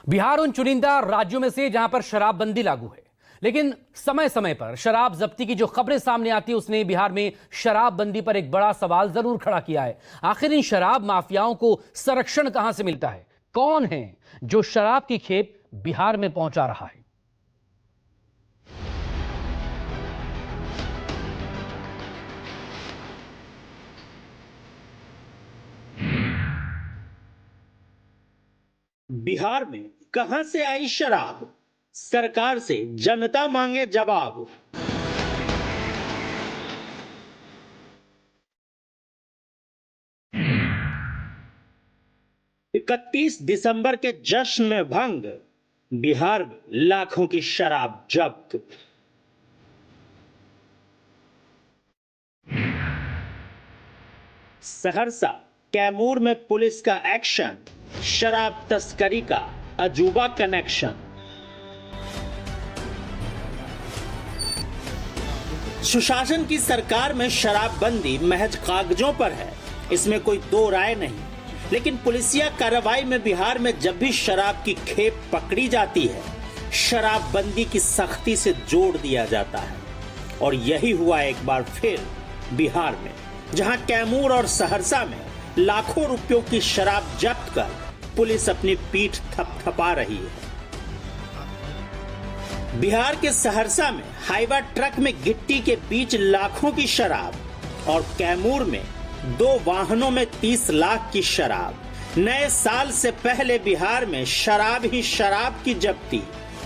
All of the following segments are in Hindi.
बिहार उन चुनिंदा राज्यों में से जहां पर शराबबंदी लागू है, लेकिन समय समय पर शराब जब्ती की जो खबरें सामने आती है उसने बिहार में शराबबंदी पर एक बड़ा सवाल जरूर खड़ा किया है। आखिर इन शराब माफियाओं को संरक्षण कहां से मिलता है? कौन है जो शराब की खेप बिहार में पहुंचा रहा है? बिहार में कहां से आई शराब? सरकार से जनता मांगे जवाब। इकतीस दिसंबर के जश्न में भंग, बिहार में लाखों की शराब जब्त। सहरसा कैमूर में पुलिस का एक्शन, शराब तस्करी का अजूबा कनेक्शन। सुशासन की सरकार में शराबबंदी महज कागजों पर है, इसमें कोई दो राय नहीं। लेकिन पुलिसिया कार्रवाई में बिहार में जब भी शराब की खेप पकड़ी जाती है, शराबबंदी की सख्ती से जोड़ दिया जाता है। और यही हुआ एक बार फिर बिहार में, जहां कैमूर और सहरसा में लाखों रुपयों की शराब जब्त कर पुलिस अपनी पीठ थपथपा रही है। बिहार के सहरसा में हाईवा ट्रक में गिट्टी के बीच लाखों की शराब, और कैमूर में 2 वाहनों में 30 लाख की शराब। नए साल से पहले बिहार में शराब ही शराब की जब्ती,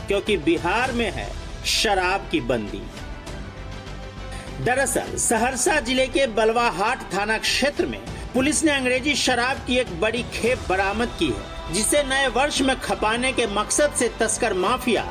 क्योंकि बिहार में है शराब की बंदी। दरअसल सहरसा जिले के बलवाहाट थाना क्षेत्र में पुलिस ने अंग्रेजी शराब की एक बड़ी खेप बरामद की है, जिसे नए वर्ष में खपाने के मकसद से तस्कर माफिया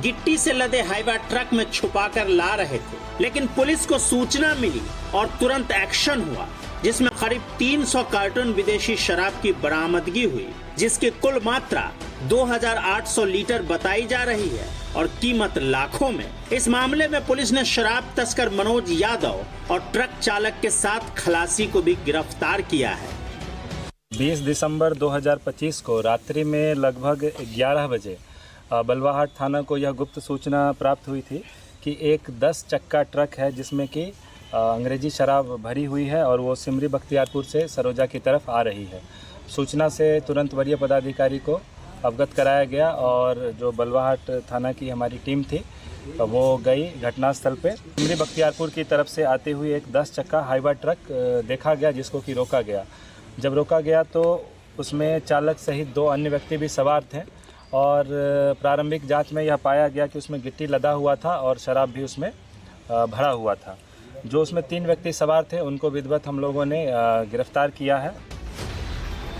गिट्टी से लदे हाईवा ट्रक में छुपाकर ला रहे थे। लेकिन पुलिस को सूचना मिली और तुरंत एक्शन हुआ, जिसमें करीब 300 कार्टन विदेशी शराब की बरामदगी हुई, जिसकी कुल मात्रा 2800 लीटर बताई जा रही है और कीमत लाखों में। इस मामले में पुलिस ने शराब तस्कर मनोज यादव और ट्रक चालक के साथ खलासी को भी गिरफ्तार किया है। 20 दिसंबर 2025 को रात्रि में लगभग 11 बजे बलवाहाट थाना को यह गुप्त सूचना प्राप्त हुई थी कि एक 10 चक्का ट्रक है जिसमें कि अंग्रेजी शराब भरी हुई है और वो सिमरी बख्तियारपुर से सरोजा की तरफ आ रही है। सूचना से तुरंत वरीय पदाधिकारी को अवगत कराया गया और जो बलवाहाट थाना की हमारी टीम थी वो गई घटनास्थल पे। सिमरी बख्तियारपुर की तरफ से आते हुए एक 10 चक्का हाईवा ट्रक देखा गया, जिसको कि रोका गया। जब रोका गया तो उसमें चालक सहित 2 अन्य व्यक्ति भी सवार थे और प्रारंभिक जांच में यह पाया गया कि उसमें गिट्टी लदा हुआ था और शराब भी उसमें भरा हुआ था। जो उसमें 3 व्यक्ति सवार थे उनको विधिवत हम लोगों ने गिरफ्तार किया है।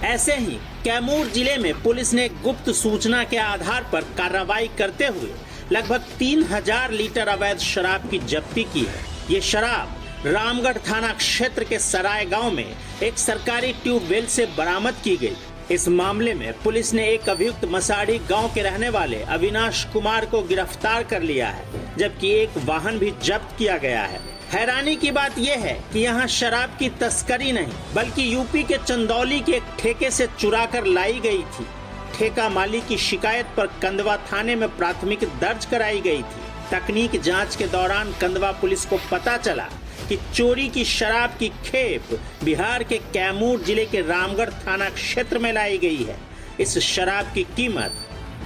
ऐसे ही कैमूर जिले में पुलिस ने गुप्त सूचना के आधार पर कार्रवाई करते हुए लगभग 3000 लीटर अवैध शराब की जब्ती की है। ये शराब रामगढ़ थाना क्षेत्र के सराय गांव में एक सरकारी ट्यूबवेल से बरामद की गई। इस मामले में पुलिस ने एक अभियुक्त मसाड़ी गांव के रहने वाले अविनाश कुमार को गिरफ्तार कर लिया है, जबकि एक वाहन भी जब्त किया गया है। हैरानी की बात यह है कि यहाँ शराब की तस्करी नहीं, बल्कि यूपी के चंदौली के एक ठेके से चुरा कर लाई गई थी। ठेका मालिक की शिकायत पर कंदवा थाने में प्राथमिकी दर्ज कराई गई थी। तकनीक जांच के दौरान कंदवा पुलिस को पता चला कि चोरी की शराब की खेप बिहार के कैमूर जिले के रामगढ़ थाना क्षेत्र में लाई गई है। इस शराब की कीमत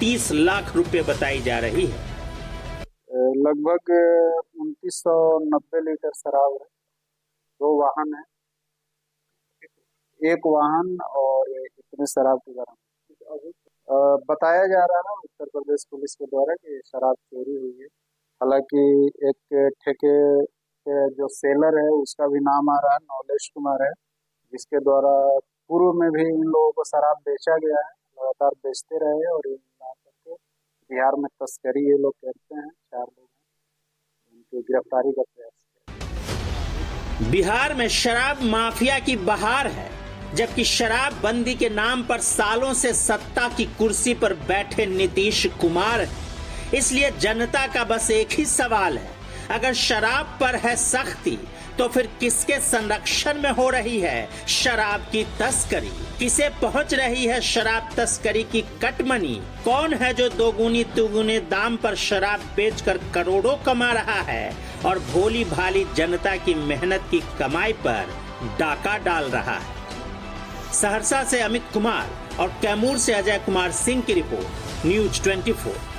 30 लाख रुपए बताई जा रही है। लगभग 2990 लीटर शराब है। 2 वाहन है, एक वाहन और इतने शराब की बरामद बताया जा रहा है उत्तर प्रदेश पुलिस के द्वारा कि शराब चोरी हुई है। हालांकि एक ठेके के जो सेलर है उसका भी नाम आ रहा है, नौलेश कुमार है, जिसके द्वारा पूर्व में भी इन लोगों को शराब बेचा गया है। लगातार बेचते रहे और यहाँ करके बिहार में तस्करी ये लोग करते हैं। 4 लोग उनकी गिरफ्तारी का प्रयास किया। बिहार में शराब माफिया की बहार है, जबकि शराब बंदी के नाम पर सालों से सत्ता की कुर्सी पर बैठे नीतीश कुमार हैं। इसलिए जनता का बस एक ही सवाल है, अगर शराब पर है सख्ती तो फिर किसके संरक्षण में हो रही है शराब की तस्करी? किसे पहुंच रही है शराब तस्करी की कटमनी? कौन है जो दोगुनी तिगुने दाम पर शराब बेचकर करोड़ों कमा रहा है और भोली भाली जनता की मेहनत की कमाई पर डाका डाल रहा है? सहरसा से अमित कुमार और कैमूर से अजय कुमार सिंह की रिपोर्ट, न्यूज 24।